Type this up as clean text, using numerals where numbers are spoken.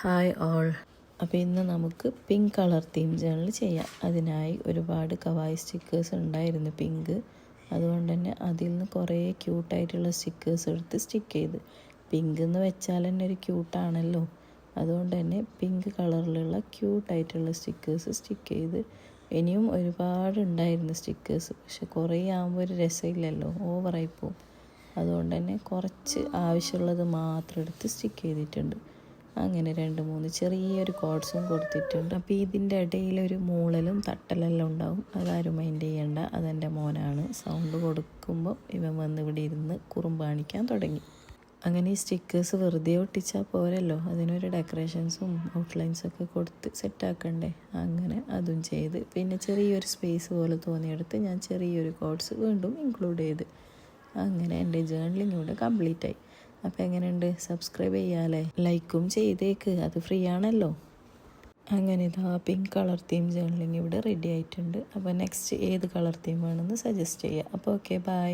Hi all. അപ്പോൾ ഇന്ന് നമുക്ക് പിങ്ക് കളർ തീം ജേണൽ ചെയ്യാം. അതിനായി ഒരുപാട് കവായി സ്റ്റിക്കേഴ്സ് ഉണ്ടായിരുന്നു പിങ്ക്. അതുകൊണ്ട് തന്നെ അതിൽ നിന്ന് കുറേ ക്യൂട്ടായിട്ടുള്ള സ്റ്റിക്കേഴ്സ് എടുത്ത് സ്റ്റിക്ക് ചെയ്ത്. പിങ്ക് എന്ന് വെച്ചാൽ തന്നെ ഒരു ക്യൂട്ടാണല്ലോ. അതുകൊണ്ട് തന്നെ പിങ്ക് കളറിലുള്ള ക്യൂട്ടായിട്ടുള്ള സ്റ്റിക്കേഴ്സ് സ്റ്റിക്ക് ചെയ്ത്. ഇനിയും ഒരുപാട് ഉണ്ടായിരുന്നു സ്റ്റിക്കേഴ്സ്. പക്ഷെ കുറേ ആകുമ്പോൾ ഒരു രസമില്ലല്ലോ, ഓവറായിപ്പോവും. അതുകൊണ്ട് തന്നെ കുറച്ച് ആവശ്യമുള്ളത് മാത്രം എടുത്ത് സ്റ്റിക്ക് ചെയ്തിട്ടുണ്ട്. അങ്ങനെ 2-3 ചെറിയൊരു കോഡ്സും കൊടുത്തിട്ടുണ്ട്. അപ്പോൾ ഇതിൻ്റെ ഇടയിലൊരു മൂളലും തട്ടലെല്ലാം ഉണ്ടാവും. അതാരും മൈൻഡ് ചെയ്യണ്ട, അതെൻ്റെ മോനാണ്. സൗണ്ട് കൊടുക്കുമ്പോൾ ഇവൻ വന്ന് ഇവിടെ ഇരുന്ന് കുറുമ്പാണിക്കാൻ തുടങ്ങി. അങ്ങനെ ഈ സ്റ്റിക്കേഴ്സ് വെറുതെ ഒട്ടിച്ചാൽ പോരല്ലോ, അതിനൊരു ഡെക്കറേഷൻസും ഔട്ട്ലൈൻസൊക്കെ കൊടുത്ത് സെറ്റാക്കണ്ടേ. അങ്ങനെ അതും ചെയ്ത് പിന്നെ ചെറിയൊരു സ്പേസ് പോലെ തോന്നിയെടുത്ത് ഞാൻ ചെറിയൊരു കോഡ്സ് വീണ്ടും ഇൻക്ലൂഡ് ചെയ്ത്. അങ്ങനെ എൻ്റെ ജേർണലിങ് ഇവിടെ കംപ്ലീറ്റ് ആയി. അപ്പോൾ എങ്ങനെയുണ്ട്? സബ്സ്ക്രൈബ് ചെയ്യാമല്ലേ, ലൈക്കും ചെയ്തേക്ക്, അത് ഫ്രീ ആണല്ലോ. അങ്ങനെ ഇതാ പിങ്ക് കളർ തീം ജേർണലിങ് ഇവിടെ റെഡി ആയിട്ടുണ്ട്. അപ്പോൾ നെക്സ്റ്റ് ഏത് കളർ തീം വേണമെന്ന് സജസ്റ്റ് ചെയ്യുക. അപ്പോൾ ഓക്കെ, ബൈ.